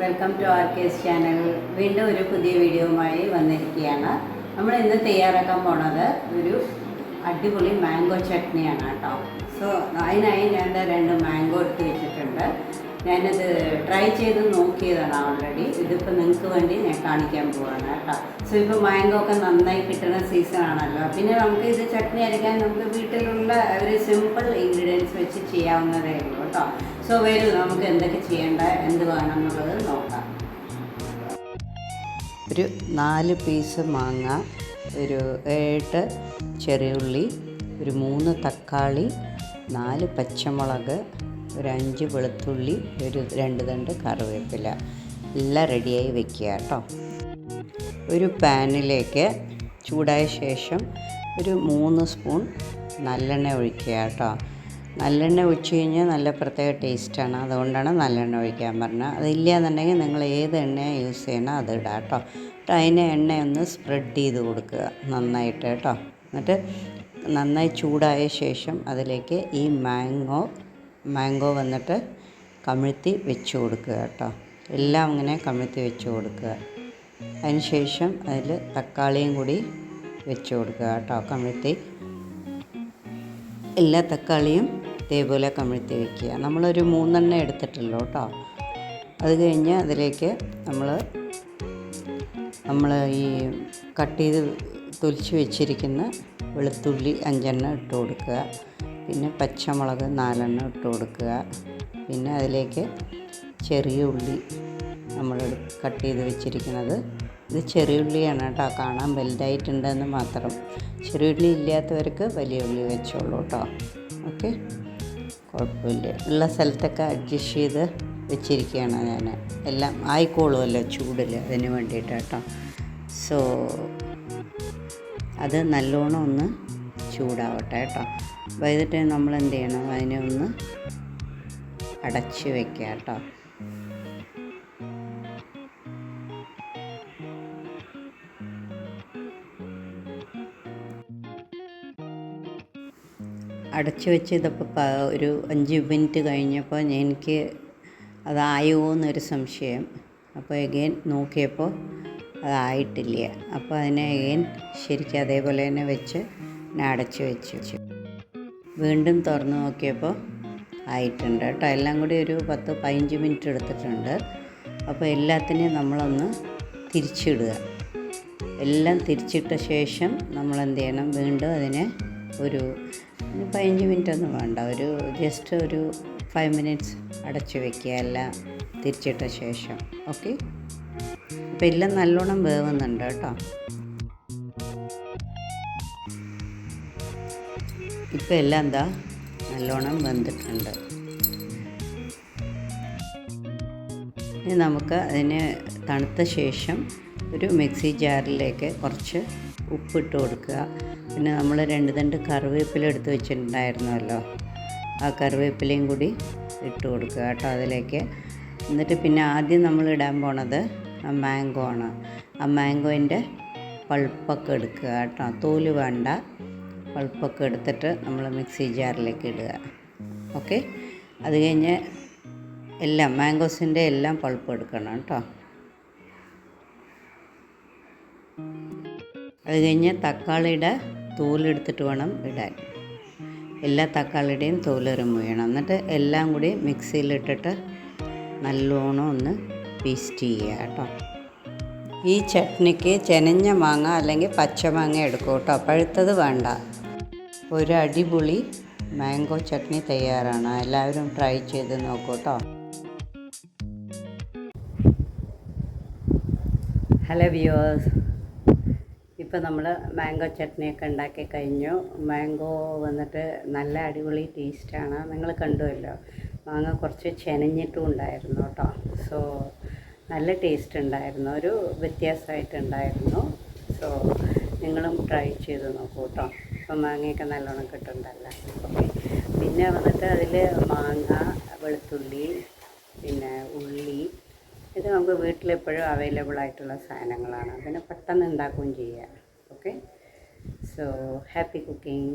Welcome to ആർക്കേസ് channel. വീണ്ടും ഒരു പുതിയ വീഡിയോയുമായി വന്നിരിക്കുകയാണ്. നമ്മൾ ഇന്ന് തയ്യാറാക്കാൻ പോണത് ഒരു അടിപൊളി മാംഗോ ചട്നിയാണ് കേട്ടോ. സോ അതിനായി ഞാൻ 2 മാംഗോ എടുത്ത് വെച്ചിട്ടുണ്ട്. ഞാനത് ട്രൈ ചെയ്ത് നോക്കിയതാണ് ഓൾറെഡി. ഇതിപ്പോൾ നിങ്ങൾക്ക് വേണ്ടി ഞാൻ കാണിക്കാൻ പോവാണ് കേട്ടോ. സോ ഇപ്പോൾ മാംഗോ ഒക്കെ നന്നായി കിട്ടുന്ന സീസൺ ആണല്ലോ. പിന്നെ നമുക്ക് ഇത് ചട്നി അരയ്ക്കാൻ നമുക്ക് വീട്ടിലുള്ള ഒരു സിമ്പിൾ ഇൻഗ്രീഡിയൻസ് വെച്ച് ചെയ്യാവുന്നതേ ഉള്ളൂ കേട്ടോ. സോ വരൂ, നമുക്ക് എന്തൊക്കെ ചെയ്യേണ്ട, എന്ത് വേണം എന്നുള്ളത് നോക്കാം. ഒരു 4 പീസ് മാങ്ങ, ഒരു 7 ചെറിയുള്ളി, ഒരു 3 തക്കാളി, 4 പച്ചമുളക്, ഒരു 5 വെളുത്തുള്ളി, ഒരു 2 തണ്ട് കറിവേപ്പില എല്ലാം റെഡിയായി വെക്കുക കേട്ടോ. ഒരു പാനിലേക്ക് ചൂടായ ശേഷം ഒരു 3 സ്പൂൺ നല്ലെണ്ണ ഒഴിക്കുക കേട്ടോ. നല്ലെണ്ണ ഒഴിച്ച് കഴിഞ്ഞാൽ നല്ല പ്രത്യേക ടേസ്റ്റാണ്, അതുകൊണ്ടാണ് നല്ലെണ്ണ ഒഴിക്കാൻ പറഞ്ഞത്. അതില്ല എന്നുണ്ടെങ്കിൽ നിങ്ങൾ ഏത് എണ്ണയാണ് യൂസ് ചെയ്യണം അത് ഇടാം കേട്ടോ. എന്നിട്ട് അതിനെ എണ്ണയൊന്ന് സ്പ്രെഡ് ചെയ്ത് കൊടുക്കുക നന്നായിട്ട് കേട്ടോ. എന്നിട്ട് നന്നായി ചൂടായ ശേഷം അതിലേക്ക് ഈ മാംഗോ വന്നിട്ട് കമിഴ്ത്തി വെച്ച് കൊടുക്കുക കേട്ടോ. എല്ലാം അങ്ങനെ കമിഴ്ത്തി വെച്ച് കൊടുക്കുക. അതിന് ശേഷം അതിൽ തക്കാളിയും കൂടി വെച്ച് കൊടുക്കുക കേട്ടോ. കമിഴ്ത്തി എല്ലാ തക്കാളിയും ഇതേപോലെ കമിഴ്ത്തി വയ്ക്കുക. നമ്മളൊരു 3 എണ്ണം എടുത്തിട്ടുള്ളൂ കേട്ടോ. അത് കഴിഞ്ഞ് അതിലേക്ക് നമ്മൾ ഈ കട്ട് ചെയ്ത് തൊലിച്ച് വെച്ചിരിക്കുന്ന വെളുത്തുള്ളി 5 എണ്ണം ഇട്ട് കൊടുക്കുക. പിന്നെ പച്ചമുളക് 4 എണ്ണം ഇട്ട് കൊടുക്കുക. പിന്നെ അതിലേക്ക് ചെറിയ ഉള്ളി നമ്മൾ കട്ട് ചെയ്ത് വെച്ചിരിക്കുന്നത്, ഇത് ചെറിയ ഉള്ളിയാണ് കേട്ടോ, കാണാൻ വലുതായിട്ടുണ്ടെന്ന് മാത്രം. ചെറിയ ഉള്ളി ഇല്ലാത്തവർക്ക് വലിയ ഉള്ളി വെച്ചോളൂ കേട്ടോ. ഓക്കെ, കുഴപ്പമില്ല. ഉള്ള സ്ഥലത്തൊക്കെ അഡ്ജസ്റ്റ് ചെയ്ത് വെച്ചിരിക്കുകയാണ് ഞാൻ. എല്ലാം ആയിക്കോളുമല്ലോ ചൂടിൽ, അതിന് വേണ്ടിയിട്ട് കേട്ടോ. സോ അത് നല്ലോണം ഒന്ന് ചൂടാവട്ടെ കേട്ടോ. വൈകിട്ട് നമ്മൾ എന്ത് ചെയ്യണം, അതിനെ ഒന്ന് അടച്ച് വയ്ക്കുക കേട്ടോ. അടച്ച് വെച്ച് ഇതിപ്പോൾ ഒരു 5 മിനിറ്റ് കഴിഞ്ഞപ്പോൾ എനിക്ക് അതായോ എന്നൊരു സംശയം. അപ്പോൾ എഗെയിൻ നോക്കിയപ്പോൾ അതായിട്ടില്ല. അപ്പോൾ അതിനെ എഗെയിൻ ശരിക്കും അതേപോലെ തന്നെ വെച്ച് ഞാൻ അടച്ച് വെച്ചു. വീണ്ടും തുറന്ന് നോക്കിയപ്പോൾ ആയിട്ടുണ്ട് കേട്ടോ. എല്ലാം കൂടി ഒരു 10-15 മിനിറ്റ് എടുത്തിട്ടുണ്ട്. അപ്പോൾ എല്ലാത്തിനെയും നമ്മളൊന്ന് തിരിച്ചിടുക. എല്ലാം തിരിച്ചിട്ട ശേഷം നമ്മൾ എന്ത് ചെയ്യണം, വീണ്ടും അതിനെ ഒരു 15 മിനിറ്റ് ഒന്നും വേണ്ട, ഒരു ജസ്റ്റ് ഒരു 5 മിനിറ്റ്സ് അടച്ച് വയ്ക്കുക എല്ലാം തിരിച്ചിട്ട ശേഷം. ഓക്കെ, അപ്പോൾ എല്ലാം നല്ലോണം വേവുന്നുണ്ട് കേട്ടോ. ഇപ്പോൾ എല്ലാം എന്താ നല്ലോണം വെന്തിട്ടുണ്ട്. ഇനി നമുക്ക് അതിന് തണുത്ത ശേഷം ഒരു മിക്സി ജാറിലേക്ക് കുറച്ച് ഉപ്പിട്ട് കൊടുക്കുക. പിന്നെ നമ്മൾ 2 തണ്ട് കറിവേപ്പില എടുത്ത് വെച്ചിട്ടുണ്ടായിരുന്നല്ലോ, ആ കറിവേപ്പിലയും കൂടി ഇട്ട് കൊടുക്കുക കേട്ടോ അതിലേക്ക്. എന്നിട്ട് പിന്നെ ആദ്യം നമ്മൾ ഇടാൻ പോണത് ആ മാംഗോ ആണ്. ആ മാംഗോൻ്റെ പൾപ്പൊക്കെ എടുക്കുക കേട്ടോ, തോല് വേണ്ട. പൾപ്പൊക്കെ എടുത്തിട്ട് നമ്മൾ മിക്സി ജാറിലേക്ക് ഇടുക. ഓക്കെ, അത് കഴിഞ്ഞ് എല്ലാം മാംഗോസിൻ്റെ എല്ലാം പൾപ്പ് എടുക്കണം കേട്ടോ. അത് കഴിഞ്ഞ് തക്കാളിയുടെ തോലെടുത്തിട്ട് വേണം ഇടാൻ. എല്ലാ തക്കാളിയുടെയും തോല് റിമൂവ് ചെയ്യണം. എന്നിട്ട് എല്ലാം കൂടി മിക്സിയിലിട്ടിട്ട് നല്ലോണം ഒന്ന് പേസ്റ്റ് ചെയ്യുക കേട്ടോ. ഈ ചട്നിക്ക് ചെനഞ്ഞ മാങ്ങ അല്ലെങ്കിൽ പച്ചമാങ്ങ എടുക്കും കേട്ടോ, പഴുത്തത് വേണ്ട. ഒരു അടിപൊളി മാംഗോ ചട്നി തയ്യാറാണ്. എല്ലാവരും ട്രൈ ചെയ്ത് നോക്കൂ കേട്ടോ. ഹലോ വ്യൂവേഴ്സ്, ഇപ്പോൾ നമ്മൾ മാംഗോ ചട്നിയൊക്കെ ഉണ്ടാക്കി കഴിഞ്ഞു. മാംഗോ വന്നിട്ട് നല്ല അടിപൊളി ടേസ്റ്റാണ്. നിങ്ങൾ കണ്ടുവല്ലോ, മാങ്ങ കുറച്ച് ചെനഞ്ഞിട്ടും ഉണ്ടായിരുന്നു കേട്ടോ. സോ നല്ല ടേസ്റ്റ് ഉണ്ടായിരുന്നു, ഒരു വ്യത്യാസമായിട്ടുണ്ടായിരുന്നു. സോ നിങ്ങളും ട്രൈ ചെയ്ത് നോക്കൂ കേട്ടോ. ഇപ്പം മാങ്ങയൊക്കെ നല്ലോണം കിട്ടുന്നുണ്ടല്ലോ. ഓക്കെ, പിന്നെ വന്നിട്ട് അതിൽ മാങ്ങ, വെളുത്തുള്ളി, പിന്നെ ഉള്ളി, ഇത് നമുക്ക് വീട്ടിലെപ്പോഴും അവൈലബിൾ ആയിട്ടുള്ള സാധനങ്ങളാണ്. അതിന് പെട്ടെന്ന് ഉണ്ടാക്കുകയും ചെയ്യാം. Okay, so happy cooking.